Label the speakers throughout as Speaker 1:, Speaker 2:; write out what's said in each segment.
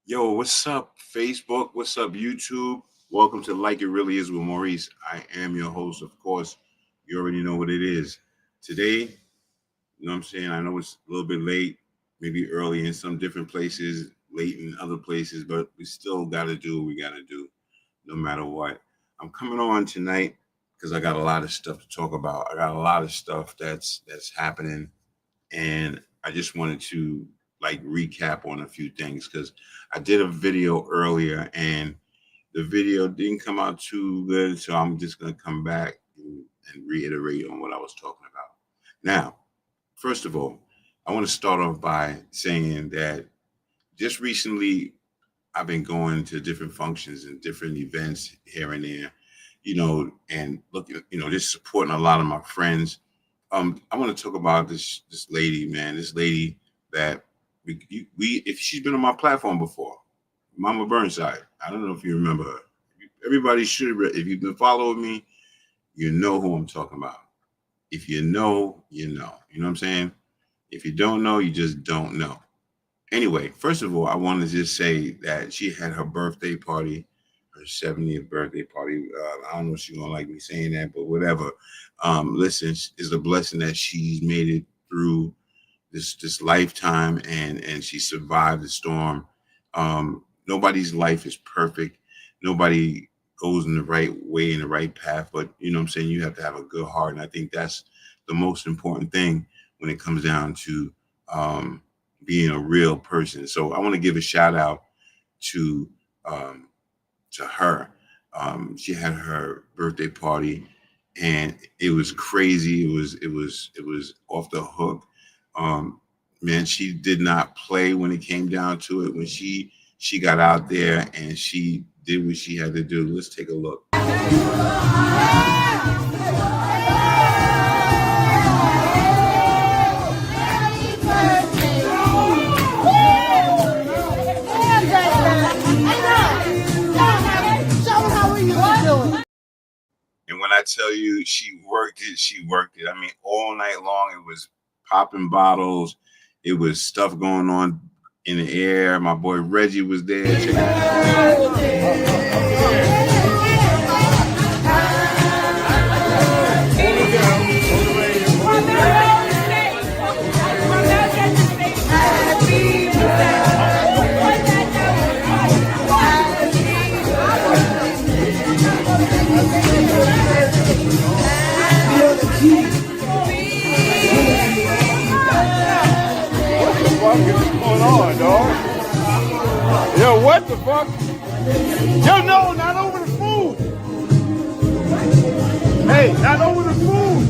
Speaker 1: Yo, what's up, Facebook? What's up, YouTube? Welcome to Like It Really Is with Maurice. I am your host, of course. You already know what it is. Today, you know what I'm saying? I know it's a little bit late, maybe early in some different places, late in other places, but we still got to do what we got to do no matter what. I'm coming on tonight because I got a lot of stuff to talk about. I got a lot of stuff that's happening, and I just wanted to recap on a few things because I did a video earlier and the video didn't come out too good, so I'm just going to come back and reiterate on what I was talking about. Now, first of all, I want to start off by saying that just recently I've been going to different functions and different events here and there, and looking, just supporting a lot of my friends. I want to talk about this lady, man, this lady that if she's been on my platform before, Mama Burnside. I don't know if you remember her. Everybody should. If you've been following me, you know who I'm talking about. If you know, you know. You know what I'm saying? If you don't know, you just don't know. Anyway, first of all, I want to just say that she had her birthday party, her 70th birthday party. I don't know if she's going to like me saying that, but whatever. Listen, it's a blessing that she's made it through this lifetime and she survived the storm. Nobody's life is perfect. Nobody goes in the right way, in the right path, but you know what I'm saying, you have to have a good heart, and I think that's the most important thing when it comes down to being a real person. So I want to give a shout out to her. She had her birthday party and it was crazy. It was off the hook. Man, she did not play when it came down to it. When she got out there and she did what she had to do. Let's take a look. And when I tell you she worked it. I mean, all night long. It was popping bottles. It was stuff going on in the air. My boy Reggie was there. Check it out.
Speaker 2: What's going on, dog? Yo, what the fuck? Yo, no, not over the food. Hey, not over the food.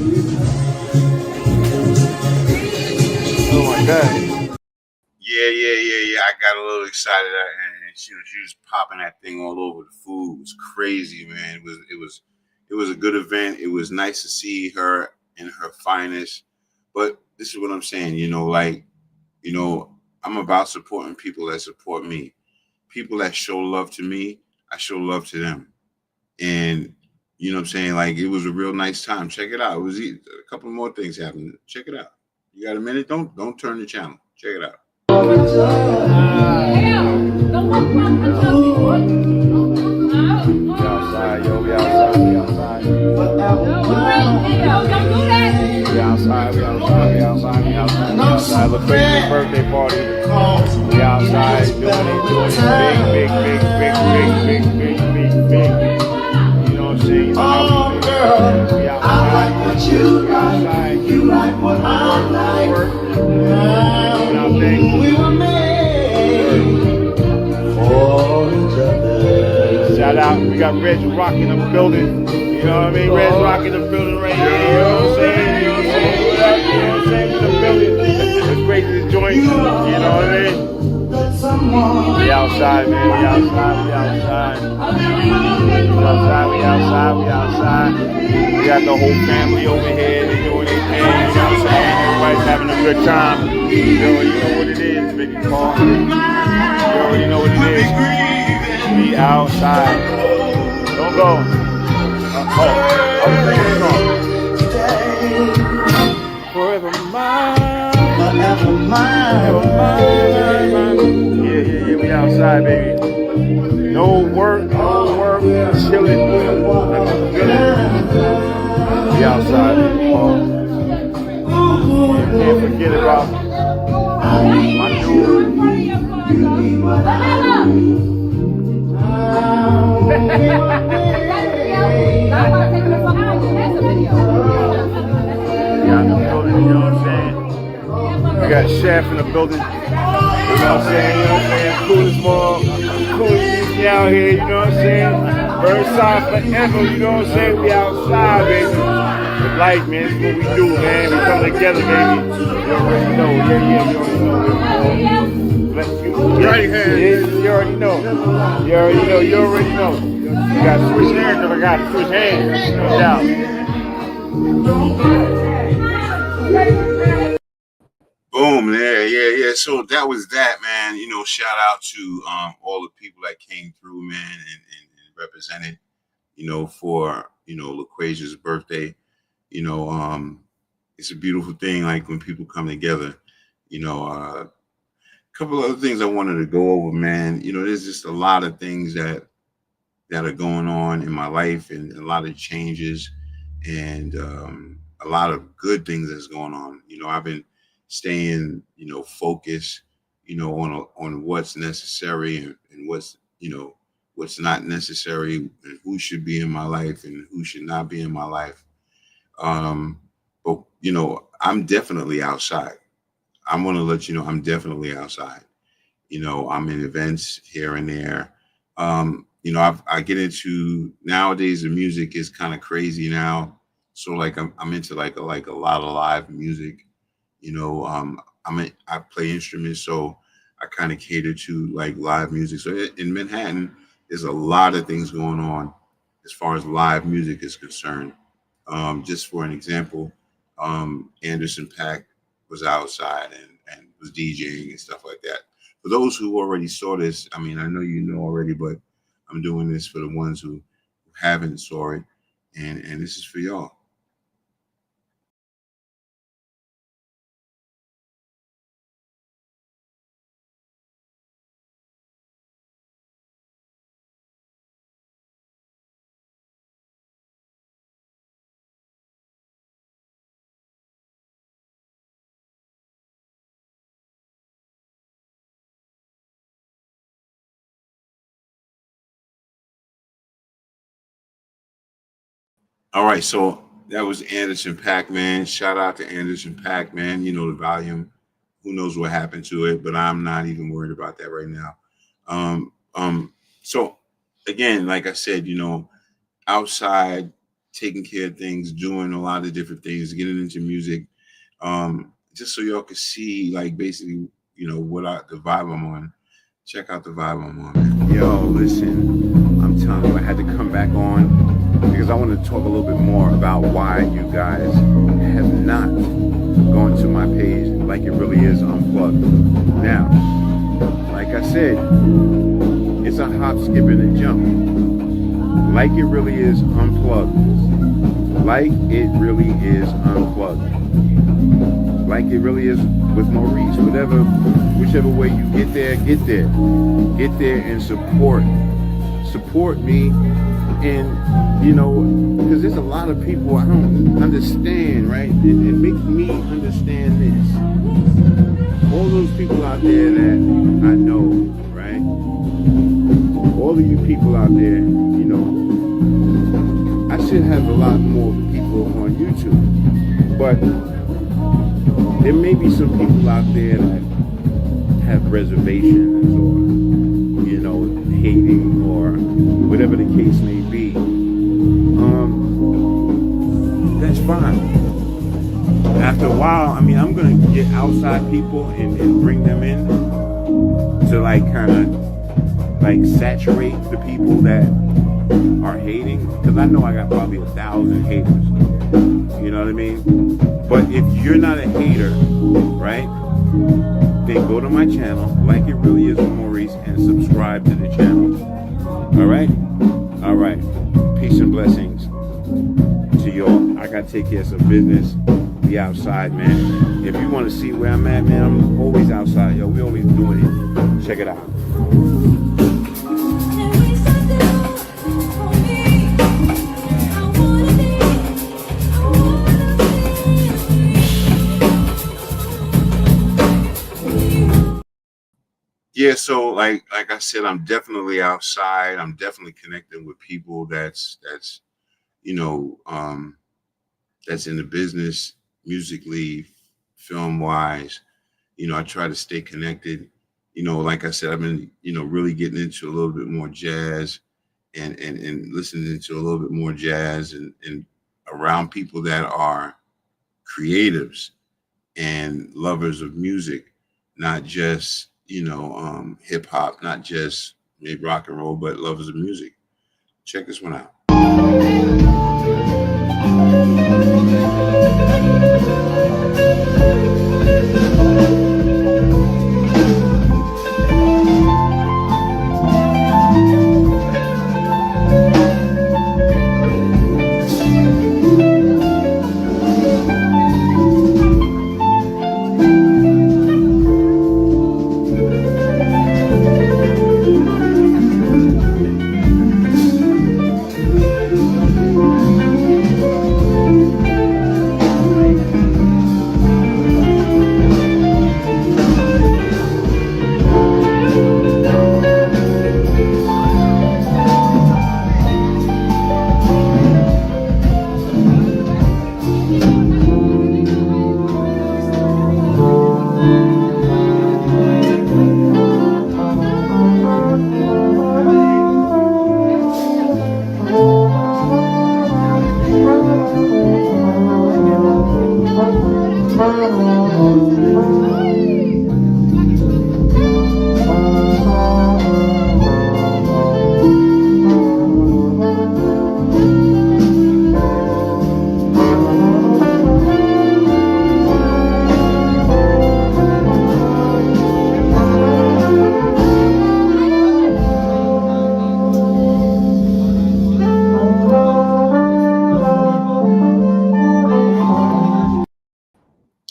Speaker 2: Oh my God.
Speaker 1: Yeah. I got a little excited, and she was popping that thing all over the food. It was crazy, man. It was a good event. It was nice to see her in her finest. But this is what I'm saying, I'm about supporting people that support me. People that show love to me, I show love to them. And you know what I'm saying? Like, it was a real nice time. Check it out. It was a couple more things happening. Check it out. You got a minute? Don't turn the channel. Check it out.
Speaker 2: We outside. Look for your birthday party. We outside doing big. You know what I'm saying?
Speaker 3: Oh, girl, I like what you like. You like what I like. We were made for each other.
Speaker 2: Shout out. got Reg Rock in the building. You know what I mean? Reg Rock in the building right here. You know what I'm saying? You know what I'm saying? What up? You know what I'm saying? In the building. Let's break this joint. You know what I mean? We outside, man. We outside. We outside. We outside. We got the whole family over here. They doing their thing. You know what I'm saying? Everybody's having a good time. You already know what it is, Biggie Paul. You already know what it is. We outside. Don't go. I was singing a song. Forever mine. Forever mine. Yeah, we outside, baby. No work, chilling. We outside, baby. Can't forget about my dude. In the building, you know what I'm saying? We got Chef in the building. You know what I'm saying? You know what I'm saying? Coolest mall, coolest out here, you know what I'm saying? Birdside forever, you know what I'm saying? We outside, baby. The life, man, this is what we do, man. We come together, baby. You already know, you already know. You already know. You got to switch hands, I got to switch hands, no doubt.
Speaker 1: Boom, yeah. So that was that, man. You know, shout out to all the people that came through, man, and represented, you know, for, you know, LaQuasia's birthday. You know, it's a beautiful thing, like when people come together. You know, a couple other things I wanted to go over, man. You know, there's just a lot of things that are going on in my life, and a lot of changes, and a lot of good things that's going on. You know, I've been staying, you know, focused, you know, on what's necessary, and what's, you know, what's not necessary, and who should be in my life and who should not be in my life. But you know, I'm definitely outside. I'm gonna let you know I'm definitely outside. You know, I'm in events here and there. You know, I get into, nowadays the music is kind of crazy now. So like I'm into like a lot of live music. You know, I play instruments, so I kind of cater to like live music. So in Manhattan, there's a lot of things going on as far as live music is concerned. Just for an example, Anderson .Paak was outside and was DJing and stuff like that. For those who already saw this, I mean, I know you know already, but I'm doing this for the ones who haven't saw it, and this is for y'all. All right, so that was Anderson .Paak, man. Shout out to Anderson .Paak, man. You know, the volume. Who knows what happened to it? But I'm not even worried about that right now. So again, like I said, you know, outside, taking care of things, doing a lot of different things, getting into music, just so y'all can see, like, basically, you know, the vibe I'm on. Check out the vibe I'm on, man. Yo, listen, I'm telling you, I had to come back on because I want to talk a little bit more about why you guys have not gone to my page Like It Really Is Unplugged. Now, like I said, it's a hop, skip, and a jump. Like It Really Is Unplugged. Like It Really Is Unplugged. Like It Really Is with Maurice. Whichever way you get there. Get there and support me. And you know, because there's a lot of people I don't understand, right? It makes me understand this. All those people out there that I know, right? All of you people out there, you know, I should have a lot more people on YouTube, but there may be some people out there that have reservations, or, you know, hating, or whatever the case may be.
Speaker 2: be, that's fine. After a while, I mean, I'm gonna get outside people and bring them in to like kind of like saturate the people that are hating, because I know I got probably 1,000 haters. You know what I mean? But if you're not a hater, right, then go to my channel, Like It Really Is with Maurice, and subscribe to the channel. All right? All right. Peace and blessings to y'all. I gotta take care of some business. Be outside, man. If you want to see where I'm at, man, I'm always outside, yo. We always doing it. Check it out.
Speaker 1: Yeah, so like I said, I'm definitely outside. I'm definitely connecting with people that's you know that's in the business, musically, film wise. You know, I try to stay connected. You know, like I said, I've been, you know, really getting into a little bit more jazz and listening to a little bit more jazz and around people that are creatives and lovers of music, not just, you know, hip hop, not just maybe rock and roll, but lovers of music. Check this one out.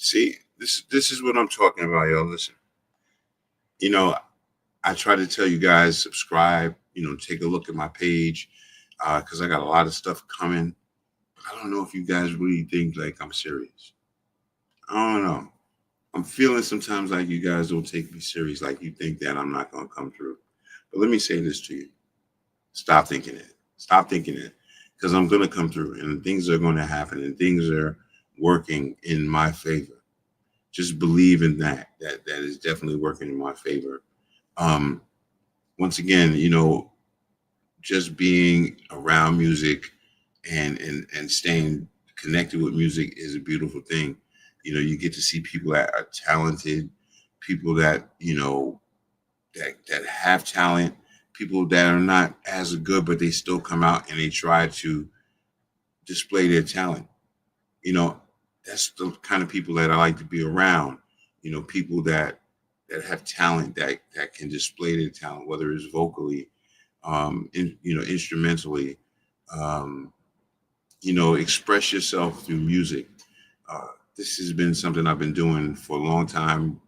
Speaker 1: See, this is what I'm talking about, y'all. Listen, you know, I try to tell you guys, subscribe, you know, take a look at my page, because I got a lot of stuff coming. I don't know if you guys really think like I'm serious. I don't know. I'm feeling sometimes like you guys don't take me serious, like you think that I'm not going to come through. But let me say this to you. Stop thinking it. Stop thinking it. Because I'm going to come through and things are going to happen and things are working in my favor. Just believe in that. That is definitely working in my favor. Once again, you know, just being around music and staying connected with music is a beautiful thing. You know, you get to see people that are talented, people that, you know, that have talent, people that are not as good, but they still come out and they try to display their talent. You know, that's the kind of people that I like to be around. You know, people that have talent, that can display their talent, whether it's vocally, you know, instrumentally, you know, express yourself through music. This has been something I've been doing for a long time.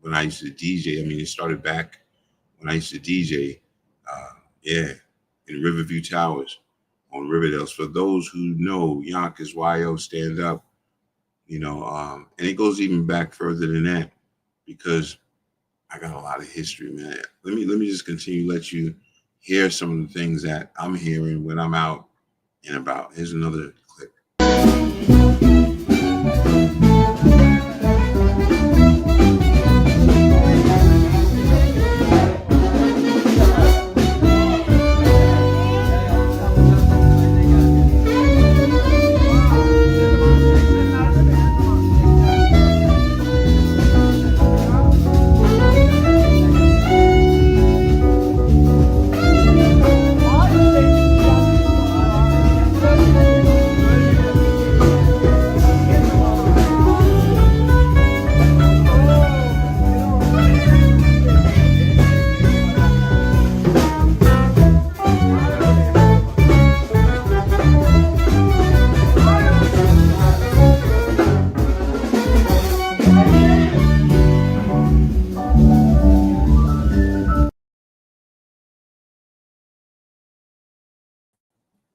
Speaker 1: When I used to DJ, I mean, it started back when I used to DJ, yeah, in Riverview Towers on Riverdale. For those who know, Yonkers, YO, stand up, you know, and it goes even back further than that, because I got a lot of history, man. Let me just continue to let you hear some of the things that I'm hearing when I'm out and about. Here's another clip.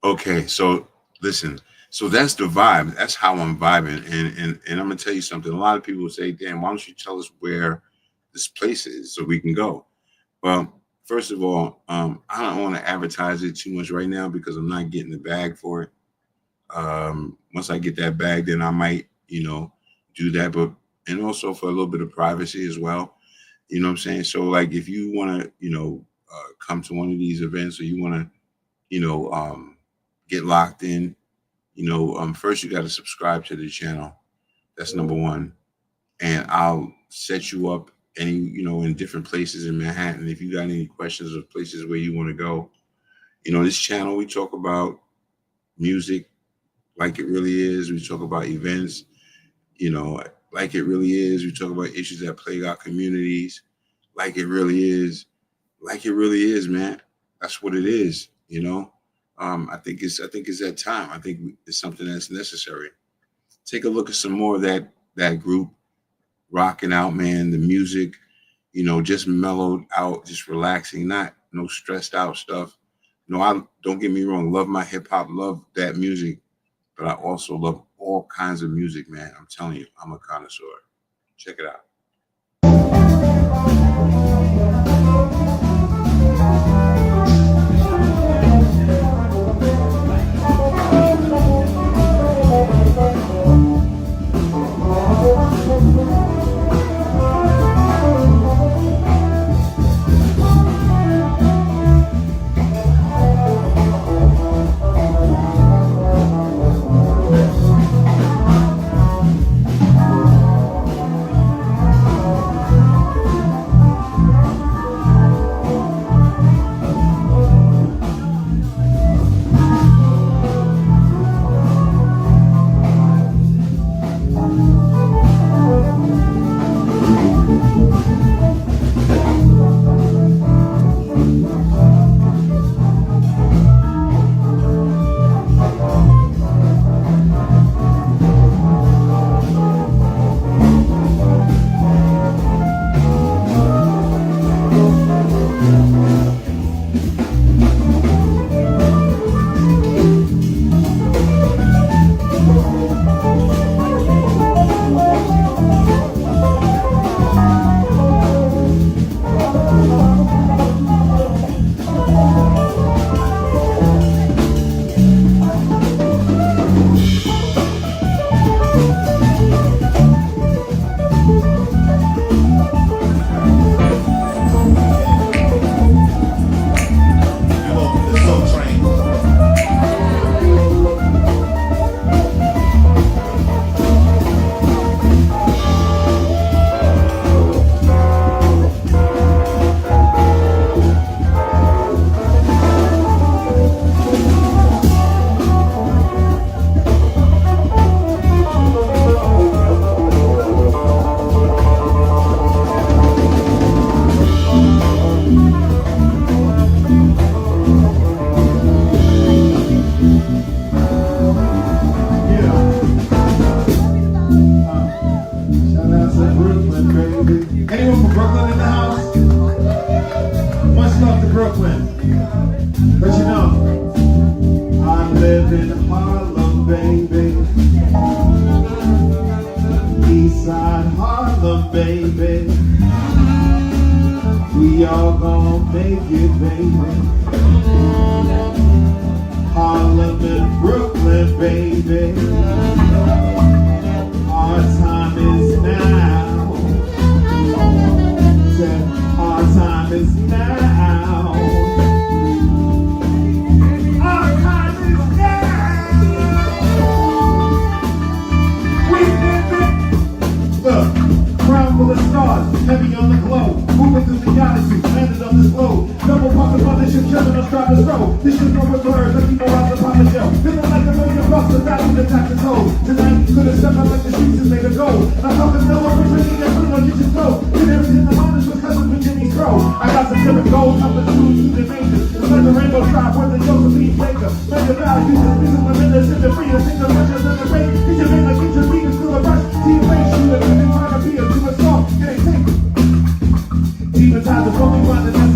Speaker 1: Okay, so listen, so that's the vibe. That's how I'm vibing, and I'm gonna tell you something. A lot of people say, "Damn, why don't you tell us where this place is so we can go?" Well, first of all, I don't want to advertise it too much right now because I'm not getting the bag for it. Once I get that bag, then I might, do that. But and also for a little bit of privacy as well. You know what I'm saying? So like, if you want to, come to one of these events, or you want to, you know, um, get locked in, first you got to subscribe to the channel. That's number one, and I'll set you up in different places in Manhattan. If you got any questions of places where you want to go, this channel we talk about music like it really is. We talk about events, you know, like it really is. We talk about issues that plague our communities, like it really is, like it really is, man. That's what it is, I think it's that time. I think it's something that's necessary. Take a look at some more of that group rocking out, man. The music, just mellowed out, just relaxing, not no stressed out stuff. No, I don't get me wrong, love my hip hop, love that music, but I also love all kinds of music, man. I'm telling you, I'm a connoisseur. Check it out.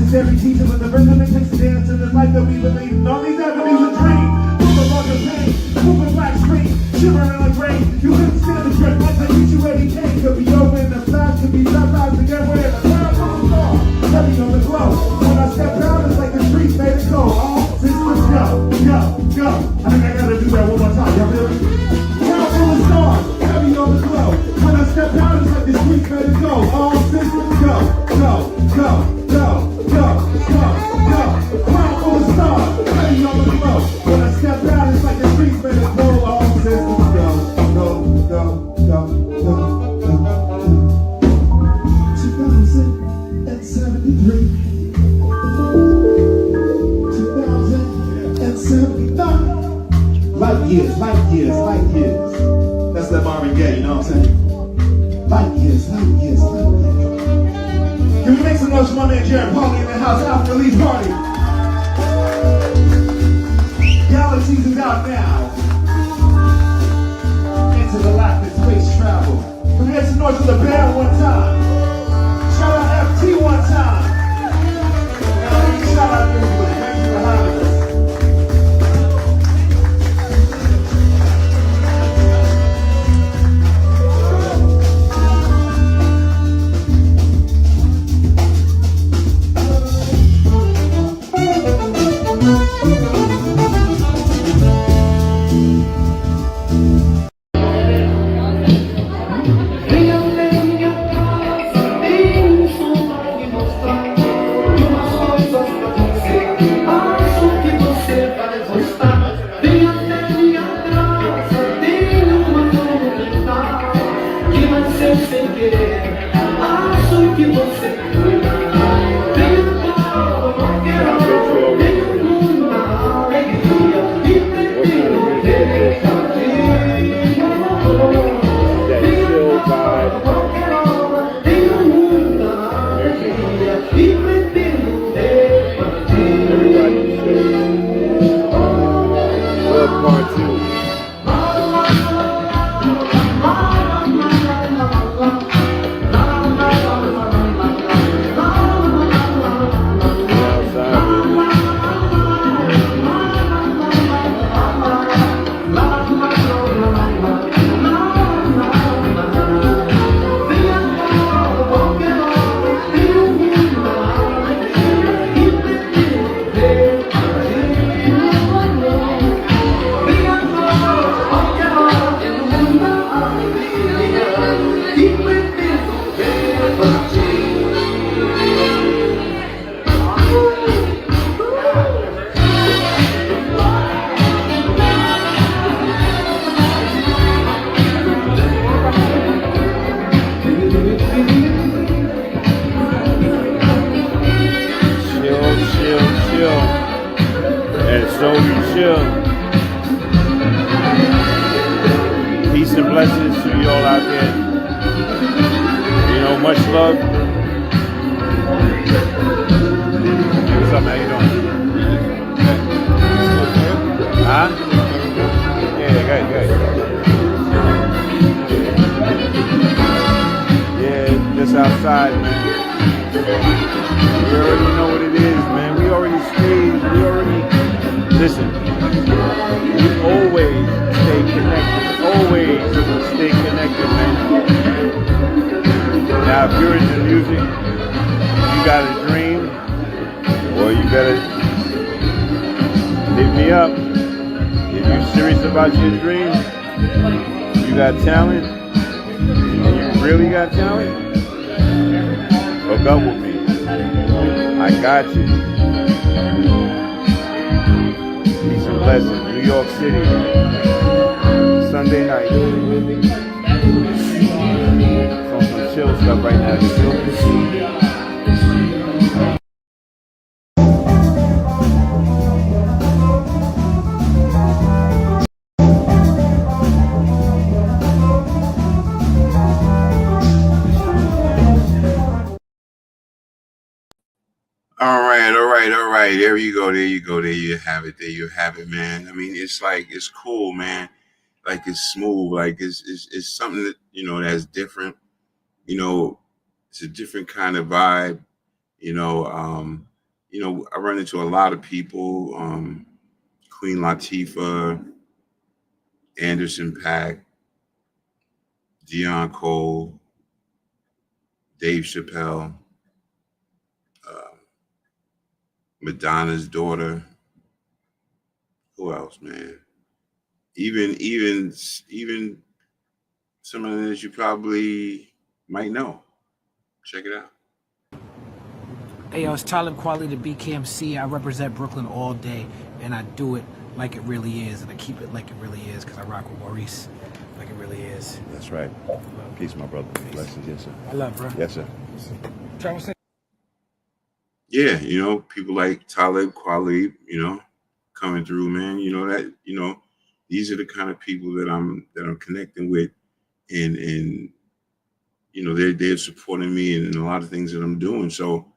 Speaker 2: Necessary teaching with the rhythm it takes to dance in this life that we believe in all these avenues of dream.
Speaker 3: light years, light years, light years. That's that Marvin Gaye, you know what I'm saying? Light years, light years, light years. Can we make some noise for my man Jared Pauly in the house after release party? Galaxies is out now. Into the galactic space travel. Can we make some noise for the band one time? Shout out FT one time. Shout out everybody. Thank you for having us.
Speaker 2: Peace and blessings to you all out there. You know, much love. Hey, what's up, man? How you doing? Huh? Yeah, good. Yeah, just outside, man. We already know what it is, man. We already stayed. Listen. We always stay connected. Always stay connected, man. Now, if you're into music, you got a dream, well, you better hit me up. If you're serious about your dream, you got talent, and you really got talent, hook up with me. I got you. Peace and blessings. New York City. Sunday night. It's on some chill stuff right now.
Speaker 1: All right. There you go. There you have it, man. I mean, it's cool, man. Like it's smooth. Like it's something that, that's different. It's a different kind of vibe. I run into a lot of people, Queen Latifah, Anderson .Paak, Dion Cole, Dave Chappelle, Madonna's daughter. Who else, man? Even some of them that you probably might know. Check it out.
Speaker 4: Hey, yo, it's Talib Kweli, the BKMC. I represent Brooklyn all day, and I do it like it really is, and I keep it like it really is, because I rock with Maurice like it really is.
Speaker 2: That's right. Peace, my brother. Blessings, yes, sir.
Speaker 4: I love, bro.
Speaker 2: Yes, sir.
Speaker 4: Travis.
Speaker 1: Yeah, people like Talib Kweli, coming through, man. these are the kind of people that I'm connecting with, and they're supporting me in a lot of things that I'm doing. So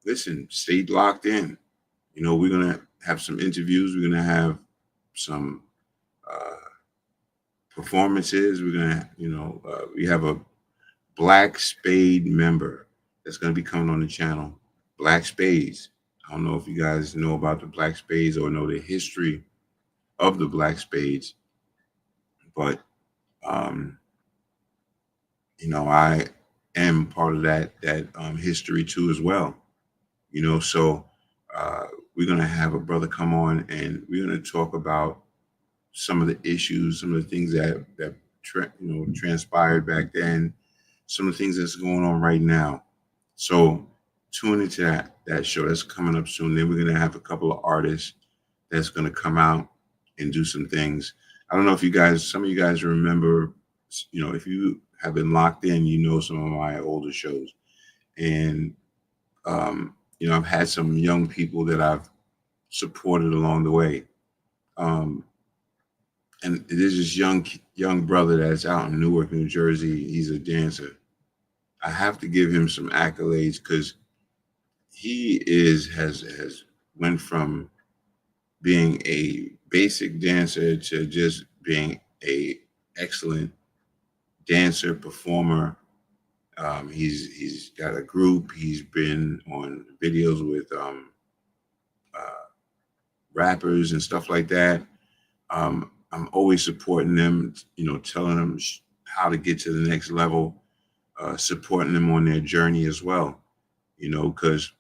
Speaker 1: listen, stay locked in. We're gonna have some interviews. We're gonna have some uh, performances. We're gonna, we have a Black Spade member that's gonna be coming on the channel. Black Spades. I don't know if you guys know about the Black Spades or know the history of the Black Spades, but um, I am part of that history too as well. So uh, we're gonna have a brother come on, and we're gonna talk about some of the issues, some of the things that transpired back then, some of the things that's going on right now. So tune into that show that's coming up soon. Then we're gonna have a couple of artists that's gonna come out and do some things. I don't know if some of you guys remember, if you have been locked in, some of my older shows, and I've had some young people that I've supported along the way. Um, and there's this young brother that's out in Newark, New Jersey. He's a dancer. I have to give him some accolades because he has went from being a basic dancer to just being a excellent dancer performer. He's got a group. He's been on videos with uh, rappers and stuff like that. I'm always supporting them, telling them how to get to the next level, supporting them on their journey as well, because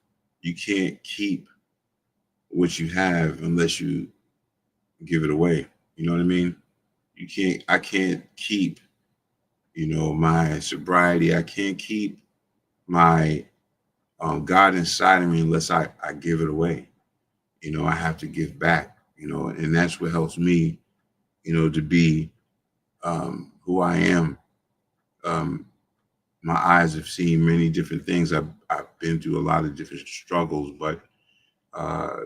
Speaker 1: you can't keep what you have unless you give it away. You know what I mean? I can't keep, my sobriety. I can't keep my God inside of me unless I give it away. I have to give back, and that's what helps me, to be who I am. Um, my eyes have seen many different things. I've been through a lot of different struggles, but uh,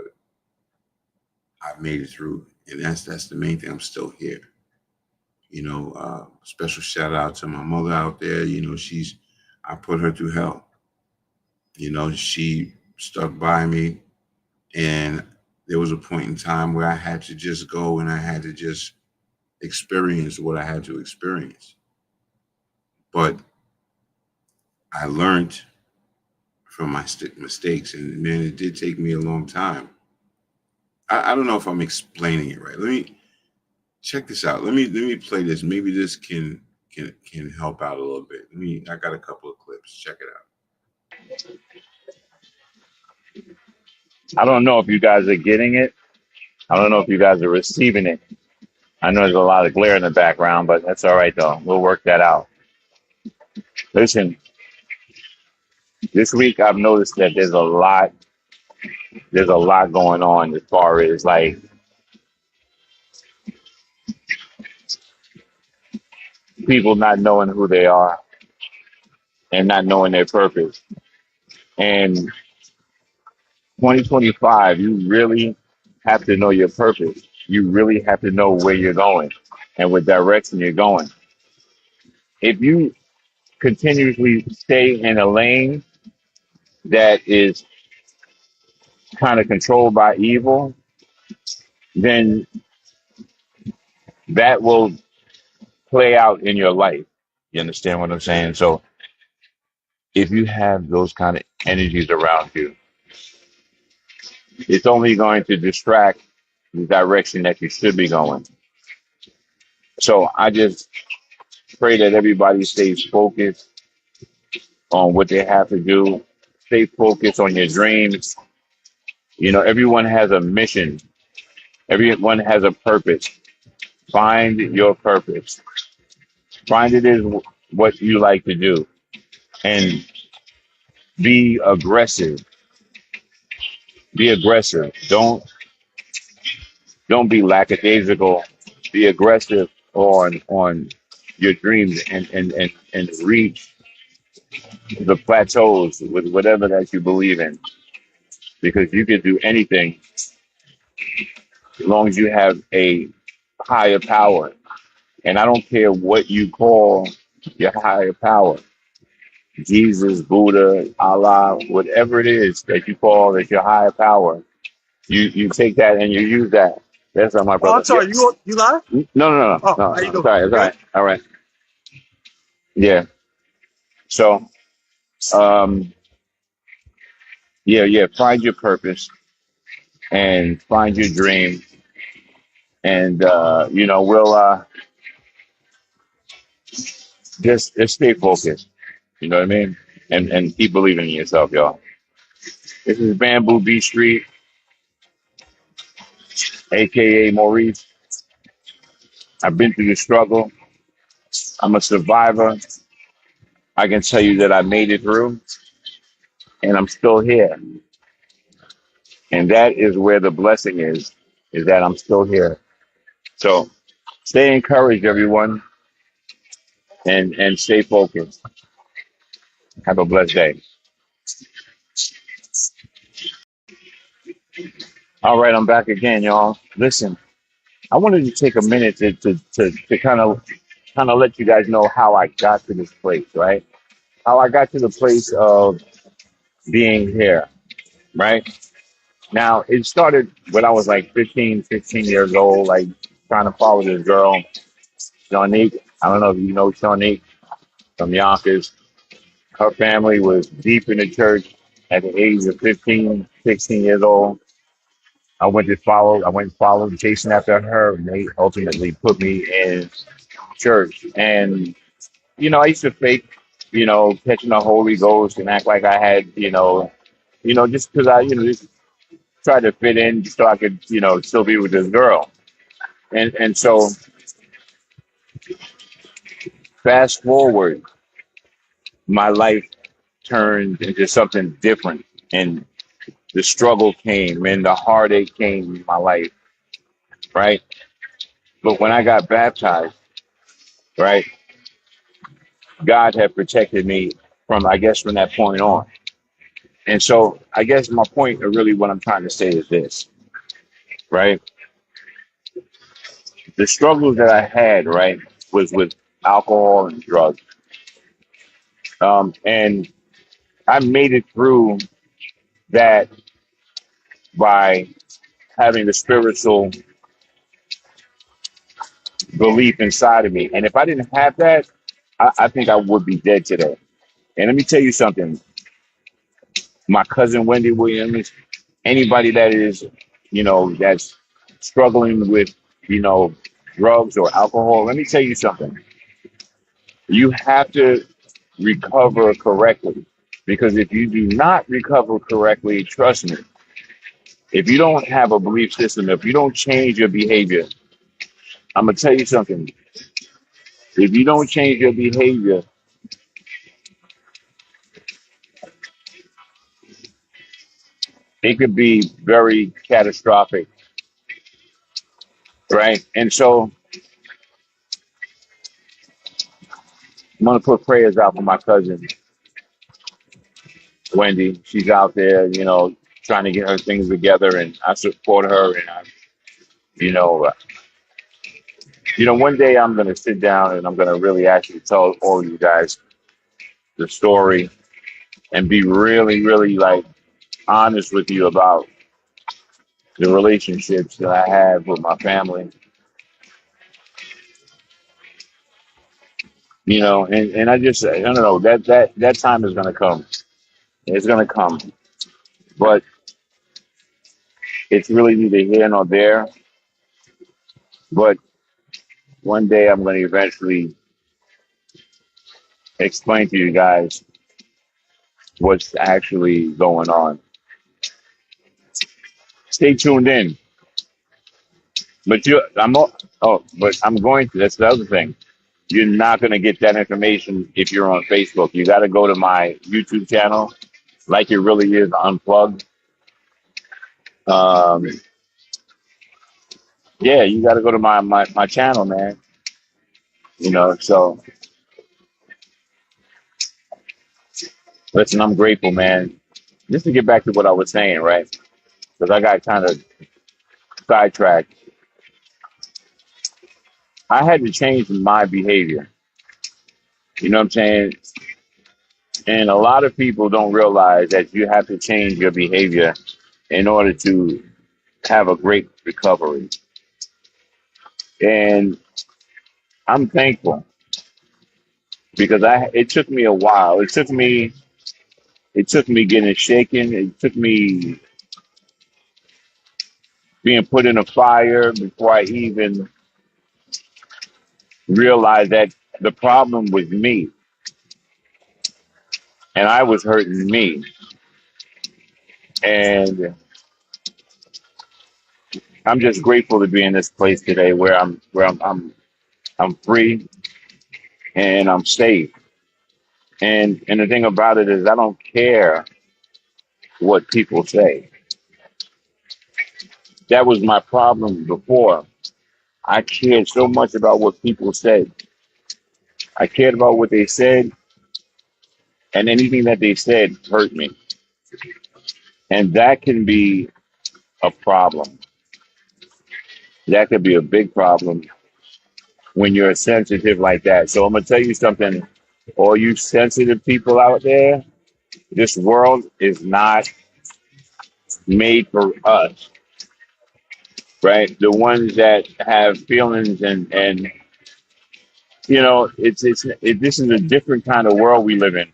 Speaker 1: I've made it through, and that's the main thing. I'm still here. Special shout out to my mother out there. I put her through hell. She stuck by me, and there was a point in time where I had to just go and I had to just experience what I had to experience. But I learned from my mistakes, and man, it did take me a long time. I don't know if I'm explaining it right. Let me check this out. Let me play this. Maybe this can help out a little bit. I got a couple of clips. Check it out.
Speaker 5: I don't know if you guys are getting it. I don't know if you guys are receiving it. I know there's a lot of glare in the background, but that's all right though. We'll work that out. Listen, this week I've noticed that there's a lot going on as far as like people not knowing who they are and not knowing their purpose. And 2025, you really have to know your purpose. You really have to know where you're going and what direction you're going. If you continuously stay in a lane that is kind of controlled by evil, then that will play out in your life. You understand what I'm saying? So if you have those kind of energies around you, it's only going to distract the direction that you should be going. So I just pray that everybody stays focused on what they have to do. Stay focused on your dreams. Everyone has a mission. Everyone has a purpose. Find your purpose. Find it is what you like to do, and be aggressive. Be aggressive. Don't be lackadaisical. Be aggressive on your dreams and reach the plateaus with whatever that you believe in, because you can do anything as long as you have a higher power. And I don't care what you call your higher power, Jesus, Buddha, Allah, whatever it is that you call as your higher power, you take that and you use that. That's all, my
Speaker 6: Oh,
Speaker 5: brother.
Speaker 6: I'm
Speaker 5: Yeah.
Speaker 6: sorry. You live?
Speaker 5: No, no, no,
Speaker 6: Oh,
Speaker 5: no,
Speaker 6: how you
Speaker 5: no.
Speaker 6: doing?
Speaker 5: Sorry,
Speaker 6: You
Speaker 5: it's all
Speaker 6: good?
Speaker 5: right. All right. Yeah. So, um, yeah. Find your purpose and find your dream, and we'll just stay focused. You know what I mean? And keep believing in yourself, y'all. This is Bamboo B Street, aka Maurice. I've been through the struggle. I'm a survivor. I can tell you that I made it through, and I'm still here. And that is where the blessing is that I'm still here. So stay encouraged, everyone, and stay focused. Have a blessed day. All right, I'm back again, y'all. Listen, I wanted to take a minute to kind of let you guys know how I got to this place, right? How I got to the place of being here, right? Now, it started when I was like 15, 16 years old, like trying to follow this girl, Shanique. I don't know if you know Shanique from Yonkers. Her family was deep in the church at the age of 15, 16 years old. I went and followed, chasing after her, and they ultimately put me in church. And, I used to fake, catching the Holy Ghost and act like I had, just because just try to fit in so I could, still be with this girl. And so fast forward, my life turned into something different, and the struggle came and the heartache came in my life, right? But when I got baptized, right, God had protected me from, I guess, from that point on. And so I guess my point, or really what I'm trying to say is this, right? The struggles that I had, right, was with alcohol and drugs. And I made it through that by having the spiritual belief inside of me. And if I didn't have that, I think I would be dead today. And let me tell you something. My cousin Wendy Williams, anybody that is, that's struggling with, drugs or alcohol, let me tell you something. You have to recover correctly. Because if you do not recover correctly, trust me, if you don't have a belief system, if you don't change your behavior, I'm going to tell you something. If you don't change your behavior, it could be very catastrophic, right? And so I'm going to put prayers out for my cousin, Wendy. She's out there, trying to get her things together, and I support her. And you know, uh, one day I'm going to sit down and I'm going to really actually tell all of you guys the story and be really, really like honest with you about the relationships that I have with my family. And I don't know, that time is going to come. It's going to come, but it's really neither here nor there. But one day I'm going to eventually explain to you guys what's actually going on. Stay tuned in. But I'm going to. That's the other thing. You're not going to get that information if you're on Facebook. You got to go to my YouTube channel, like it really is unplugged. Um, yeah, you got to go to my channel, man. So listen, I'm grateful, man. Just to get back to what I was saying, right? Because I got kind of sidetracked. I had to change my behavior. You know what I'm saying? And a lot of people don't realize that you have to change your behavior in order to have a great recovery. And I'm thankful because it took me a while. It took me getting shaken. It took me being put in a fire before I even realized that the problem was me and I was hurting me. And I'm just grateful to be in this place today where I'm free and I'm safe. And the thing about it is I don't care what people say. That was my problem before. I cared so much about what people said. I cared about what they said, and anything that they said hurt me. And that can be a problem. That could be a big problem when you're sensitive like that. So I'm gonna tell you something, all you sensitive people out there, this world is not made for us, right? The ones that have feelings and this is a different kind of world we live in.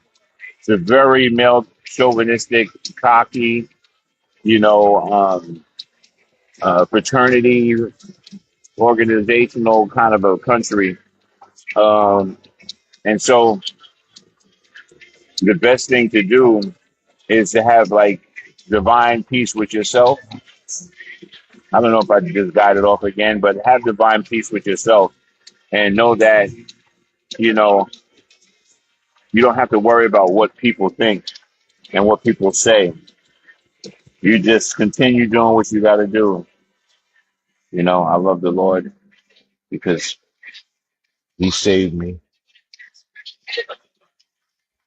Speaker 5: It's a very male chauvinistic, cocky, you know, fraternity, organizational kind of a country. Um, and so the best thing to do is to have like divine peace with yourself. I don't know if I just got it off again, but have divine peace with yourself and know that, you know, you don't have to worry about what people think and what people say. You just continue doing what you got to do. You know, I love the Lord because He saved me,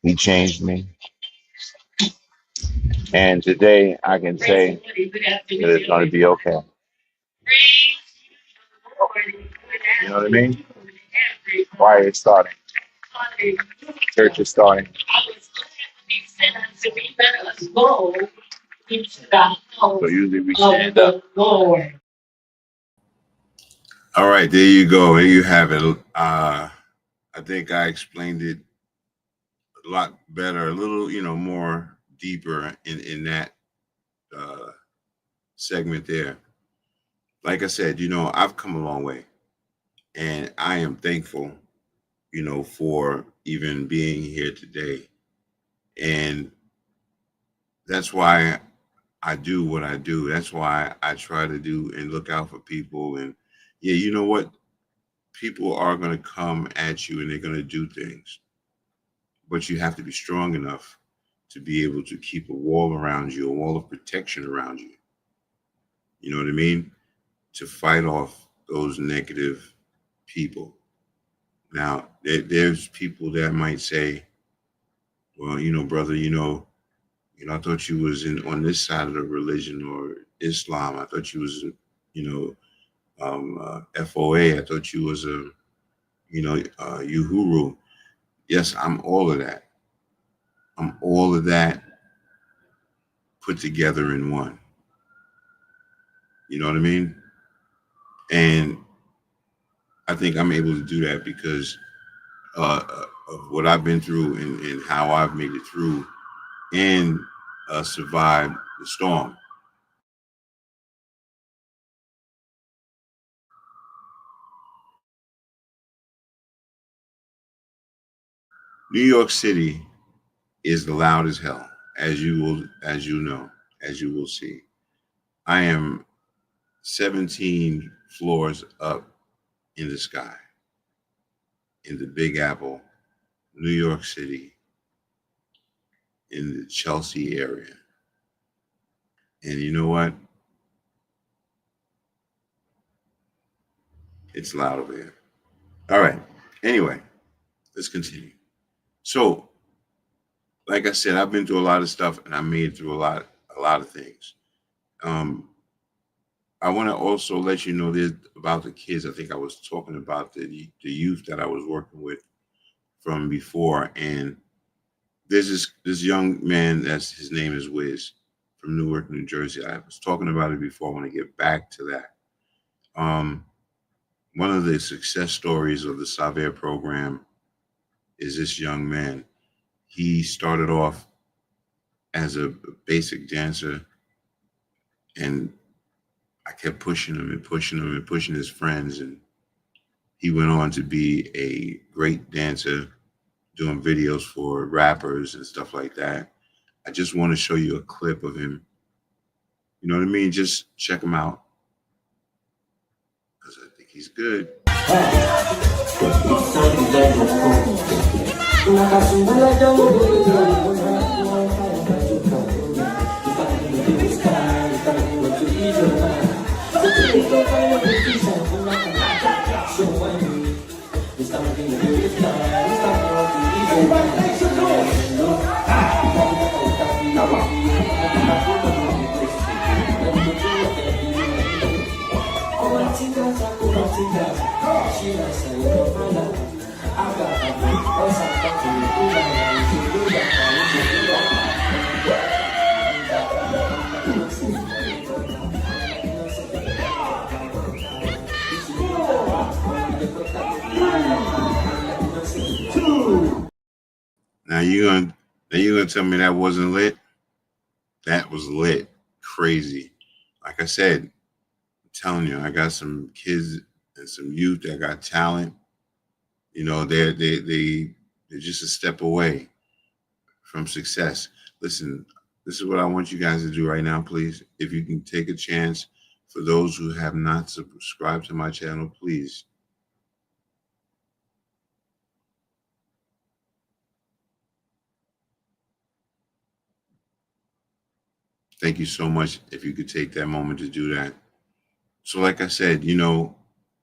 Speaker 5: He changed me. And today I can say that it's going to be okay. You know what I mean? Choir is starting. Church is starting. So usually we stand up.
Speaker 1: All right, there you go. There you have it. I think I explained it a lot better, a little, more deeper in that uh, segment there. Like I said, I've come a long way, and I am thankful, for even being here today. And that's why I do what I do. That's why I try to do and look out for people. And yeah, you know what? People are going to come at you and they're going to do things, but you have to be strong enough to be able to keep a wall around you, a wall of protection around you. You know what I mean? To fight off those negative people. Now, there's people that might say, well, brother, I thought you was on this side of the religion or Islam. I thought you was, FOA. I thought you was Uhuru. Yes, I'm all of that. I'm all of that put together in one. You know what I mean? And I think I'm able to do that because of what I've been through and how I've made it through and survived the storm. New York City is loud as hell, as you will see. I am 17 floors up in the sky in the Big Apple, New York City, in the Chelsea area. And you know what? It's loud over here. All right. Anyway, let's continue. So, like I said, I've been through a lot of stuff and I made it through a lot of things. Um, I want to also let you know this about the kids. I think I was talking about the youth that I was working with from before, and there's this young man that's his name is Wiz from Newark, New Jersey. I was talking about it before. I want to get back to that. One of the success stories of the Saver program is this young man. He started off as a basic dancer, and I kept pushing him and pushing him and pushing his friends, and he went on to be a great dancer, doing videos for rappers and stuff like that. I just want to show you a clip of him. You know what I mean? Just check him out because I think he's good. Now you're gonna tell me that wasn't lit? That was lit, crazy. Like I said, I'm telling you, I got some kids and some youth that got talent. You know, they're just a step away from success. Listen, this is what I want you guys to do right now, please. If you can take a chance, for those who have not subscribed to my channel, please. Thank you so much if you could take that moment to do that. So like I said, you know,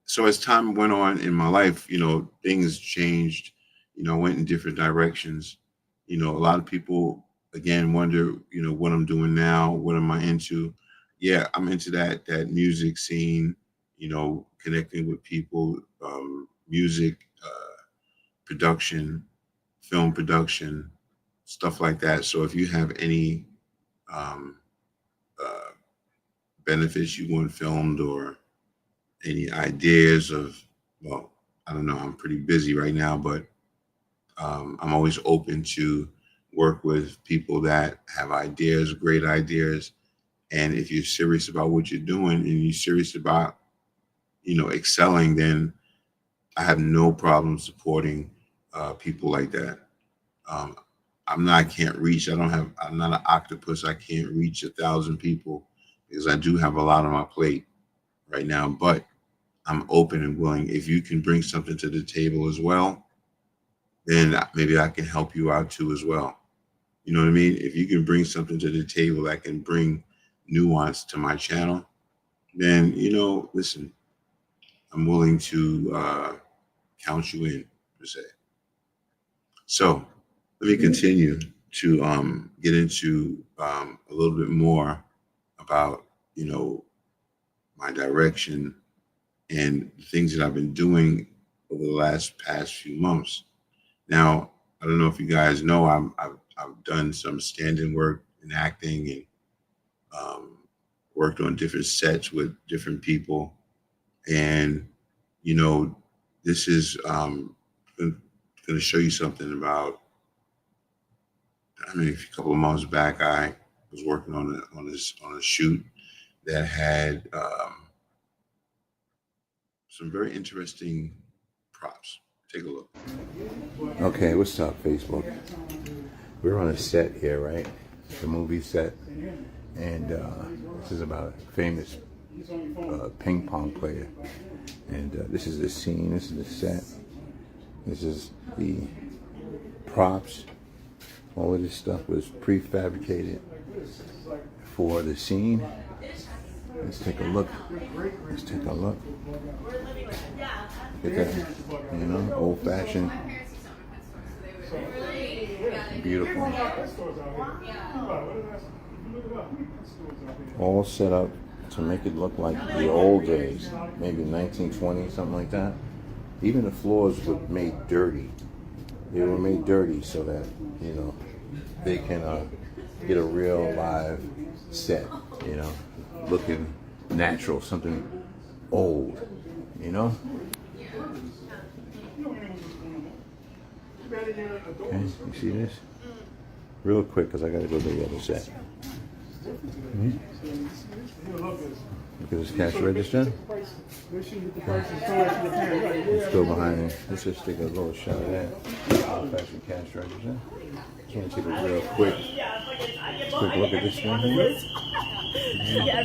Speaker 1: so as time went on in my life, you know, things changed, you know, went in different directions. You know, a lot of people, again, wonder, you know, what I'm doing now, what am I into? Yeah, I'm into that music scene, you know, connecting with people, music, production, film production, stuff like that. So if you have any benefits you want filmed or any ideas of, well, I don't know, I'm pretty busy right now, but I'm always open to work with people that have ideas, great ideas. And if you're serious about what you're doing and you're serious about, you know, excelling, then I have no problem supporting people like that. I'm not, I can't reach, I'm not an octopus. I can't reach 1,000 people because I do have a lot on my plate right now, but I'm open and willing. If you can bring something to the table as well, then maybe I can help you out too as well. You know what I mean? If you can bring something to the table that can bring nuance to my channel, then, you know, listen, I'm willing to count you in, per se. So let me continue to get into a little bit more about, you know, my direction and the things that I've been doing over the past few months. Now, I don't know if you guys know, I've done some stand-in work in acting and worked on different sets with different people. And, you know, this is going to show you something about, I mean, a couple of months back, I was working on a shoot that had some very interesting props. Take a look. Okay, what's up, Facebook? We're on a set here, right? The movie set, and this is about a famous ping pong player. And this is the scene. This is the set. This is the props. All of this stuff was prefabricated for the scene. Let's take a look. Let's take a look. Look at that, you know, old-fashioned, beautiful. All set up
Speaker 6: to make it look like the old days, maybe 1920, something like that. Even the floors were made dirty. They were made dirty so that, you know, they can get a real live set, you know, looking natural, something old, you know? Okay, you see this? Real quick, because I got to go to the other set. Look at this cash register. Still behind it. Let's just take a little shot of that. Old-fashioned cash register. Can't take a real quick look at this thing here.
Speaker 2: I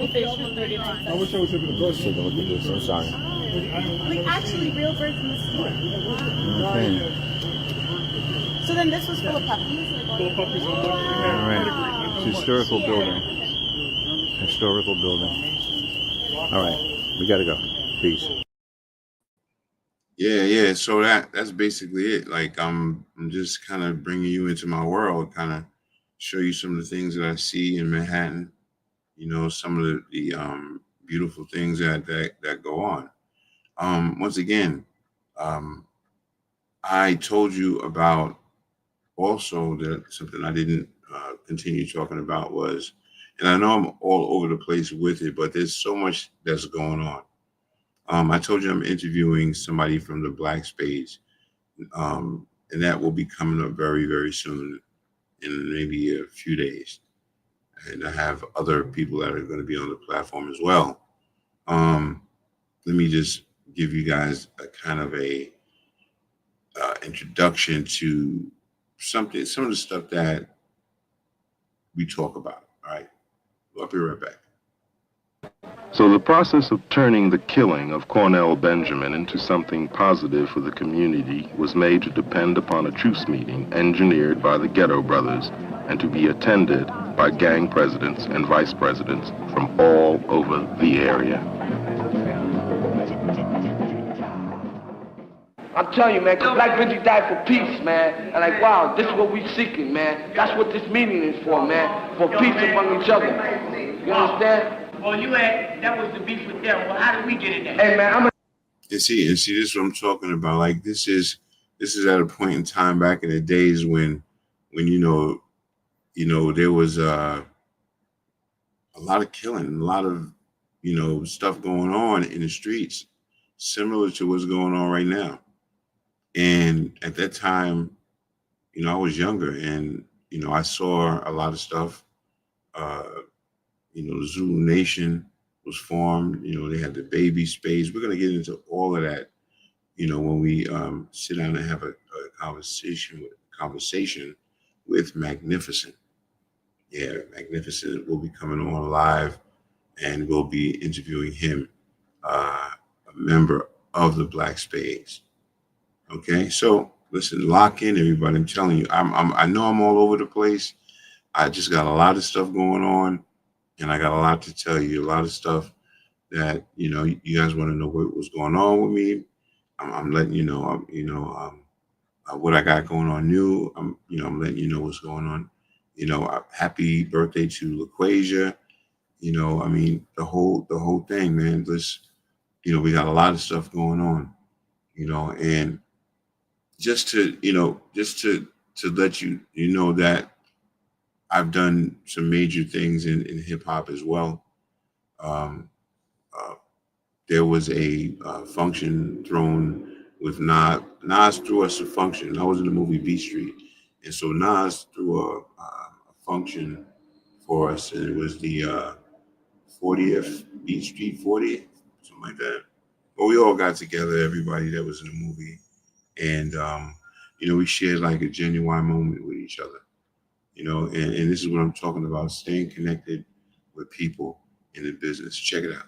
Speaker 2: wish I was able to
Speaker 6: Let's take a look at this. I'm sorry.
Speaker 7: Like actually real birds in the store.
Speaker 6: Okay.
Speaker 7: So then this was full of puppies?
Speaker 2: Full of puppies on board.
Speaker 6: All right. Historical building. Historical building. All right. We got to go. Peace.
Speaker 1: Yeah. So that's basically it. Like I'm just kind of bringing you into my world, kind of show you some of the things that I see in Manhattan. You know, some of the beautiful things that go on. Once again, I told you about also that something I didn't continue talking about was, and I know I'm all over the place with it, but there's so much that's going on. I told you I'm interviewing somebody from the Black Spades, and that will be coming up very, very soon, in maybe a few days. And I have other people that are going to be on the platform as well. Let me just give you guys a kind of a introduction to some of the stuff that we talk about. All right, I'll be right back.
Speaker 8: So the process of turning the killing of Cornell Benjamin into something positive for the community was made to depend upon a truce meeting engineered by the Ghetto Brothers and to be attended by gang presidents and vice presidents from all over the area.
Speaker 9: I'm telling you, man, 'cause Black Benji died for peace, man. And like, wow, this is what we seeking, man. That's what this meeting is for, man. For peace among each other. You understand?
Speaker 10: Well, that was the beef with them. Well, how did we get in there?
Speaker 9: Hey, man,
Speaker 1: And see, this is what I'm talking about. Like this is at a point in time back in the days when you know there was a lot of killing, a lot of stuff going on in the streets, similar to what's going on right now. And at that time, I was younger, and I saw a lot of stuff. The Zulu Nation was formed. They had the baby space. We're gonna get into all of that, when we sit down and have a conversation with Magnificent. Yeah, Magnificent will be coming on live, and we'll be interviewing him, a member of the Black Spades. Okay, so listen, lock in, everybody. I'm telling you, I know I'm all over the place. I just got a lot of stuff going on, and I got a lot to tell you. A lot of stuff that you guys want to know what's going on with me. I'm letting you know. What I got going on new. I'm letting you know what's going on. Happy birthday to LaQuasia. The whole thing, man. We got a lot of stuff going on. And just to let you know that I've done some major things in hip hop as well. There was a function thrown with Nas. Nas threw us a function. I was in the movie Beat Street, and so Nas threw a function for us, and it was the 40th Beat Street 40th, something like that. But we all got together, everybody that was in the movie, and we shared like a genuine moment with each other. And this is what I'm talking about: staying connected with people in the business. Check it out.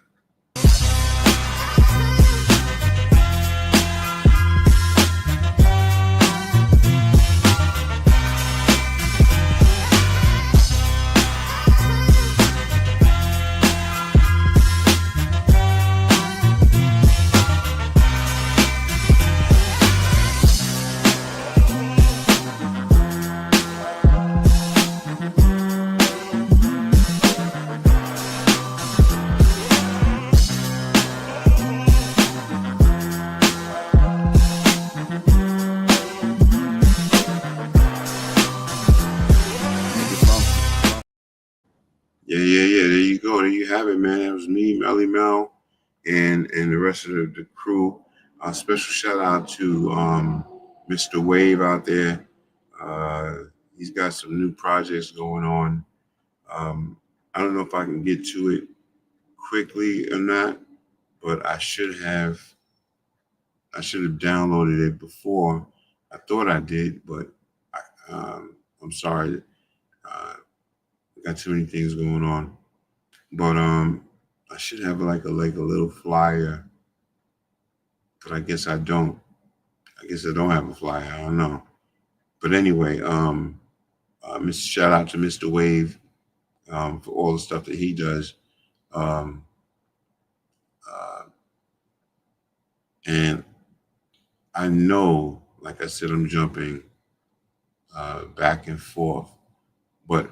Speaker 1: there you have it, man. It was me, Melly Mel, and the rest of the crew. Special shout out to Mr. Wave out there. He's got some new projects going on. I don't know if I can get to it quickly or not, but I should have downloaded it before. I thought I did, but I'm sorry. I got too many things going on. But I should have like a little flyer, but I guess I don't. I guess I don't have a flyer. I don't know. But anyway, shout out to Mr. Wave for all the stuff that he does. And I know, like I said, I'm jumping back and forth, but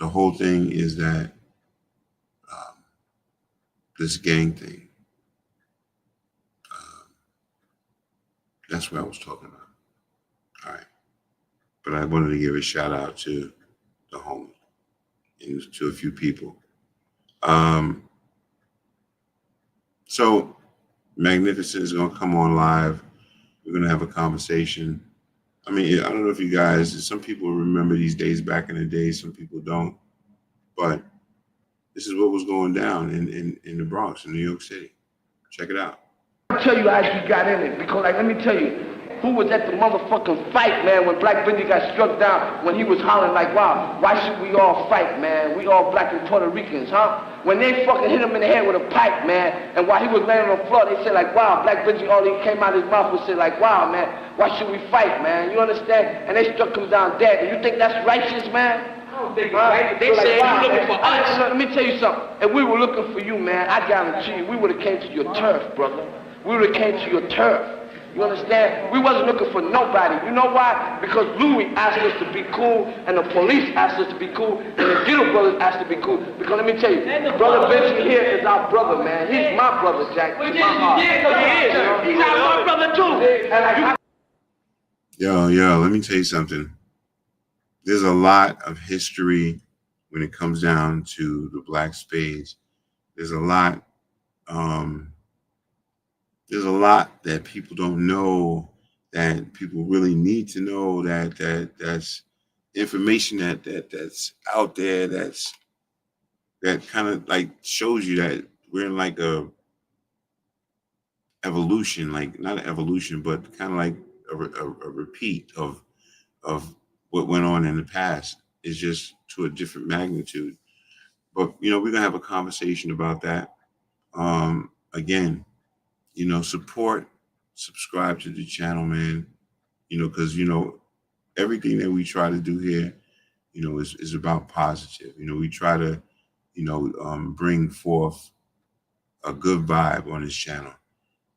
Speaker 1: the whole thing is that this gang thing, that's what I was talking about. All right. But I wanted to give a shout out to the homie and to a few people. So Magnificent is going to come on live. We're going to have a conversation. I mean, I don't know if you guys, some people remember these days back in the day, some people don't. But this is what was going down in the Bronx, in New York City. Check it out.
Speaker 9: I'll tell you how we got in it, because like, let me tell you, who was at the motherfucking fight, man, when Black Wendy got struck down, when he was hollering like, wow, why should we all fight, man? We all black and Puerto Ricans, huh? When they fucking hit him in the head with a pipe, man, and while he was laying on the floor, they said like, wow, Black Wendy, all he came out of his mouth was say like, wow, man, why should we fight, man? You understand? And they struck him down dead. And you think that's righteous, man?
Speaker 10: I don't think it's right. They said you looking for us.
Speaker 9: Let me tell you something. If we were looking for you, man, I guarantee you, we would have came to your turf, brother. We would have came to your turf. You understand? We wasn't looking for nobody. You know why? Because Louis asked us to be cool, and the police asked us to be cool, and the Ghetto Brothers asked us to be cool. Because let me tell you, Brother Benji here is our brother, man. He's my brother, Jack.
Speaker 10: Well, yeah, he's our brother too.
Speaker 1: Yo, let me tell you something. There's a lot of history when it comes down to the Black Spades. There's a lot that people don't know, that people really need to know, that's information that's out there, that kind of like shows you that we're in like a evolution, like not an evolution, but kind of like a repeat of what went on in the past. Is just to a different magnitude. But we're gonna have a conversation about that. Again, support, subscribe to the channel, man. Because everything that we try to do here, is about positive. We try to, bring forth a good vibe on this channel.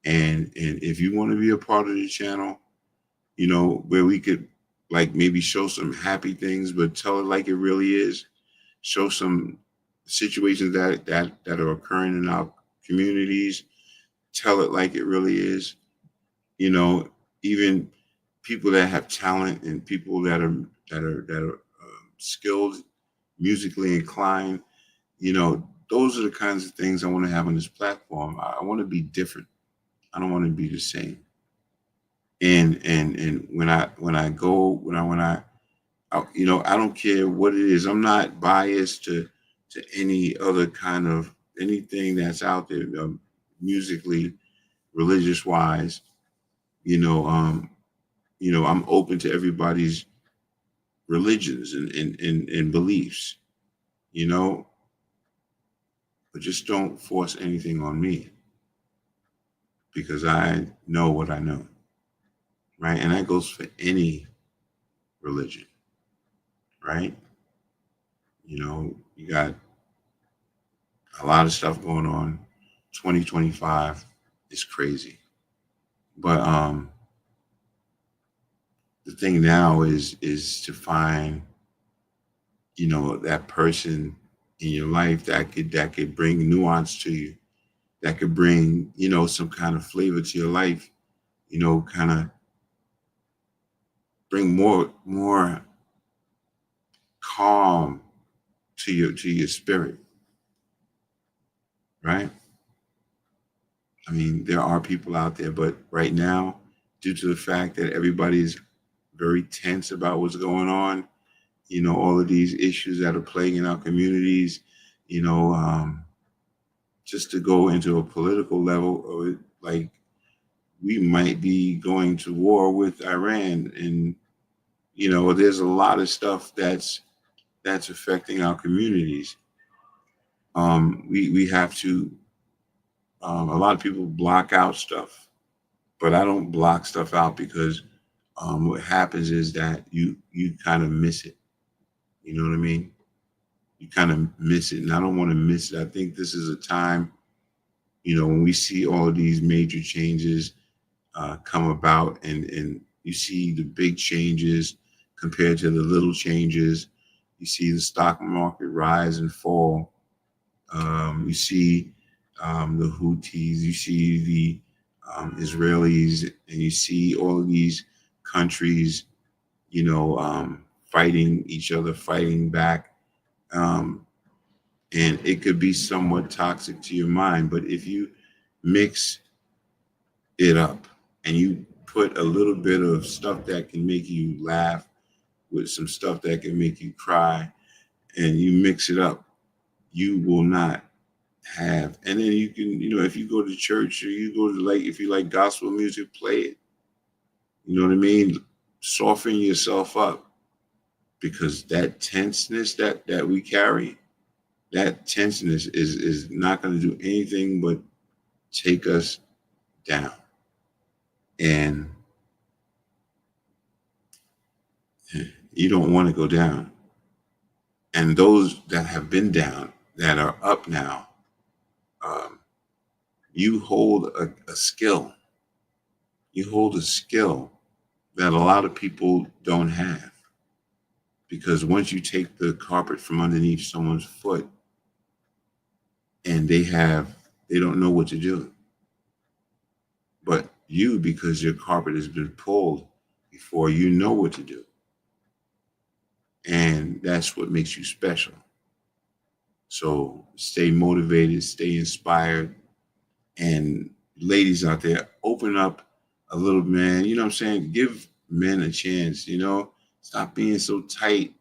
Speaker 1: And if you want to be a part of the channel, where we could like maybe show some happy things, but tell it like it really is. Show some situations that are occurring in our communities. Tell it like it really is. Even people that have talent and people that are skilled, musically inclined. Those are the kinds of things I want to have on this platform. I want to be different. I don't want to be the same. And when I don't care what it is. I'm not biased to any other kind of anything that's out there, musically, religious wise. I'm open to everybody's religions and beliefs. But just don't force anything on me, because I know what I know. Right? And that goes for any religion, right? You got a lot of stuff going on. 2025 is crazy. But the thing now is to find, that person in your life that could bring nuance to you, that could bring, some kind of flavor to your life, kind of bring more calm to your spirit, right? I mean, there are people out there, but right now, due to the fact that everybody's very tense about what's going on, all of these issues that are plaguing our communities, you know, just to go into a political level, like we might be going to war with Iran, and there's a lot of stuff that's affecting our communities. We have to. A lot of people block out stuff, but I don't block stuff out because what happens is that you kind of miss it. You know what I mean? You kind of miss it, and I don't want to miss it. I think this is a time, when we see all of these major changes come about, and you see the big changes compared to the little changes. You see the stock market rise and fall. You see the Houthis, you see the Israelis, and you see all of these countries, fighting each other, fighting back. And it could be somewhat toxic to your mind, but if you mix it up and you put a little bit of stuff that can make you laugh with some stuff that can make you cry, and you mix it up, you will not have. And then you can, if you go to church, or you go to, if you like gospel music, play it. You know what I mean? Soften yourself up, because that tenseness that we carry, that tenseness is not going to do anything but take us down. And you don't want to go down. And those that have been down, that are up now, you hold a skill. You hold a skill that a lot of people don't have. Because once you take the carpet from underneath someone's foot, and they don't know what to do. But you, because your carpet has been pulled before, you know what to do. And that's what makes you special. So stay motivated, stay inspired. And ladies out there, open up a little, man. You know what I'm saying? Give men a chance, Stop being so tight.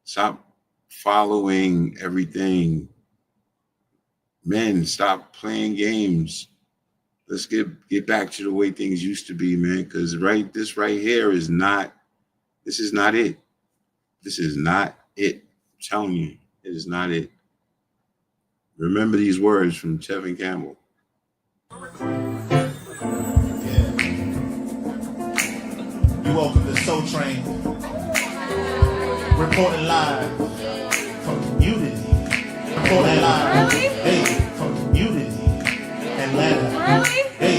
Speaker 1: Stop following everything. Men, stop playing games. Let's get back to the way things used to be, man. Because this right here is not it. This is not it. I'm telling you, it is not it. Remember these words from Tevin Campbell.
Speaker 3: Yeah. You welcome to Soul Train. Reporting live from community. Reporting live. Hey, from community. Atlanta. Hey.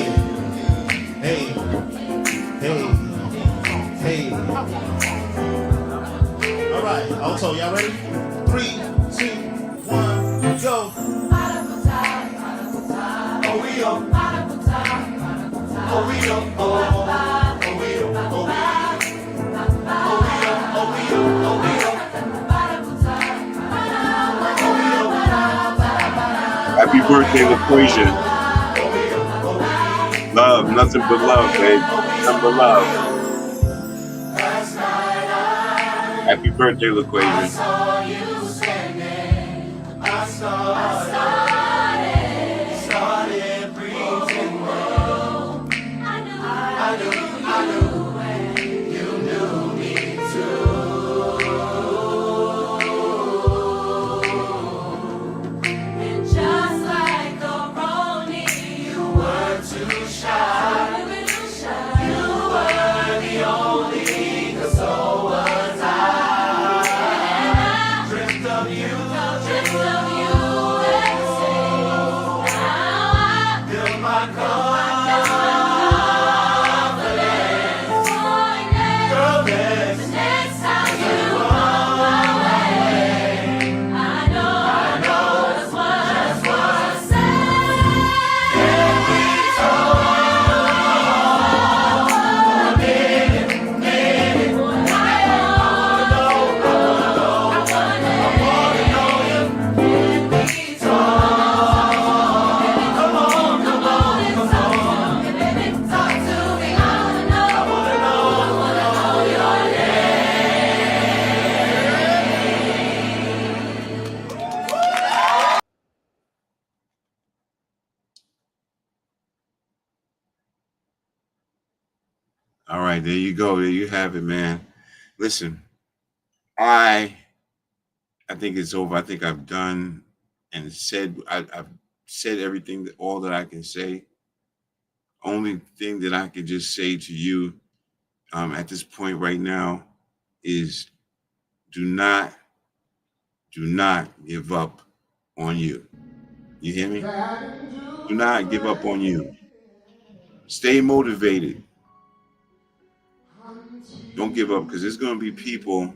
Speaker 3: All right, Alto, y'all ready? 3, 2, 1, go.
Speaker 1: Happy birthday, LaQuasia. Love, nothing but love, babe. Nothing but love. Happy birthday, LaQuasia.
Speaker 11: Dreamt of you.
Speaker 1: All right, there you go. There you have it, man. Listen, I think it's over. I think I've done and said. I've said everything, all that I can say. Only thing that I can just say to you at this point right now is do not give up on you. You hear me? Do not give up on you. Stay motivated. Don't give up, because there's going to be people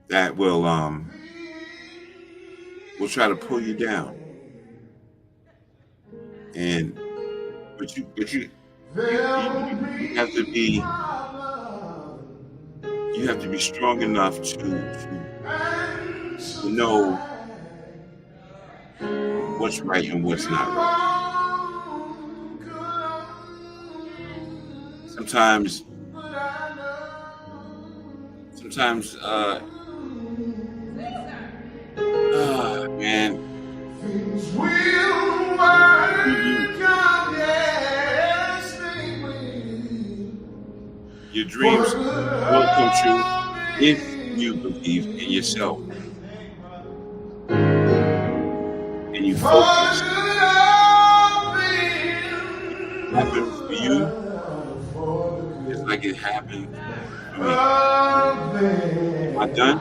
Speaker 1: that will try to pull you down. And but you have to be strong enough to know what's right and what's not right. Sometimes man, your dreams will come true if you believe in yourself and you focus. It happens for you just like it happened for me. Am I done?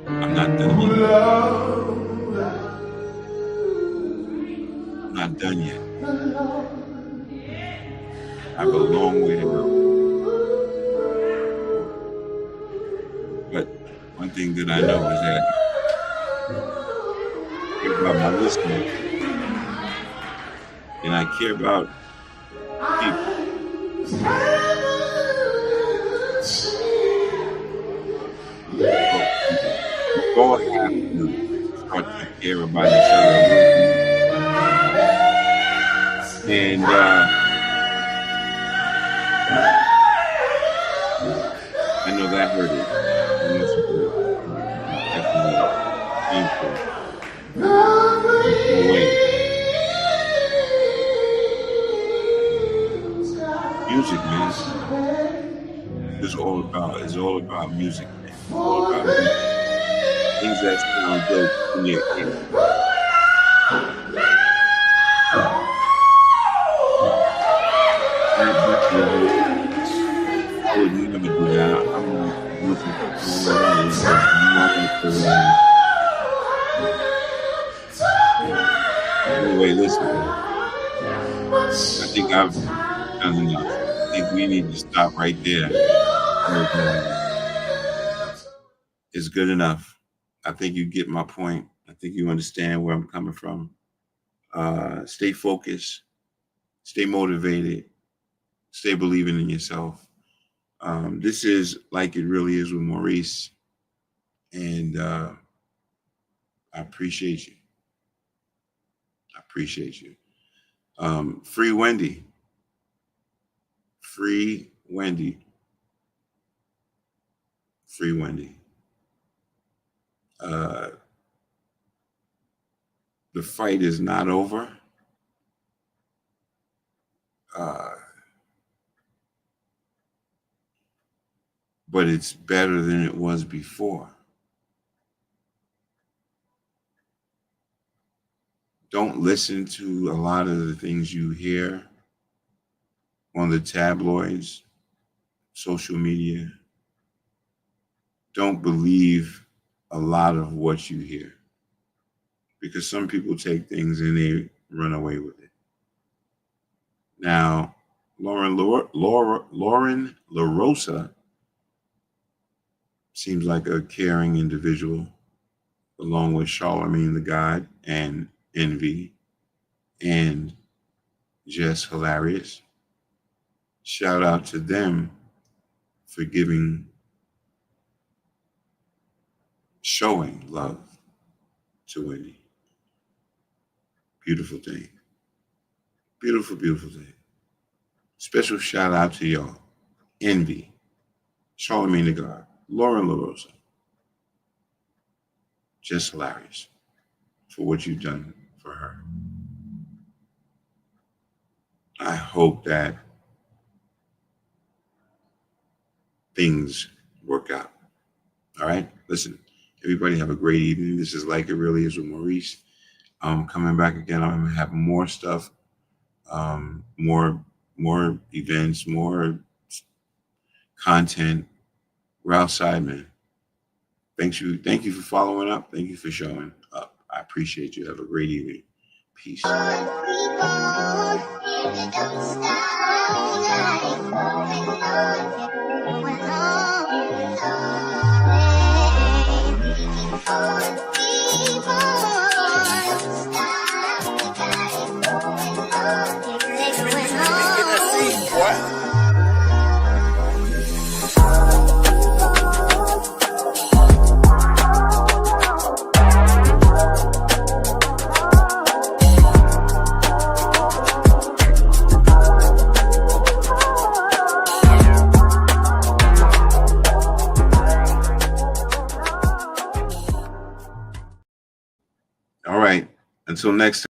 Speaker 1: I'm not done yet. I'm not done yet. I have a long way to go. But one thing that I know is that I care about my listeners, and I care about people. Go have to start to care about each other. And I know that hurt it. I know it's hurt. Definitely painful. No way. Music, man. It's all about music, man. It's all about music. Things that sound good in your ear. I would never do that. I'm not looking Anyway, listen. I think I've done enough. I think we need to stop right there. It's good enough. I think you get my point. I think you understand where I'm coming from. Stay focused. Stay motivated. Stay believing in yourself. This is Like It Really Is with Maurice. And I appreciate you. I appreciate you. Free Wendy. Free Wendy. Free Wendy. The fight is not over. But it's better than it was before. Don't listen to a lot of the things you hear on the tabloids, social media. Don't believe a lot of what you hear, because some people take things and they run away with it. Now, Lauren LaRosa seems like a caring individual, along with Charlemagne the God and Envy and Just Hilarious. Shout out to them for showing love to Wendy. Beautiful thing. Beautiful, beautiful thing. Special shout out to y'all. Envy, Charlemagne the God, Lauren LaRosa. Just Hilarious for what you've done for her. I hope that things work out. All right. Listen, everybody have a great evening. This is Like It Really Is with Maurice. Coming back again. I'm gonna have more stuff, more events, more content. We're outside, man. Thank you for following up. Thank you for showing up. I appreciate you. Have a great evening. Peace. All right. Until next time.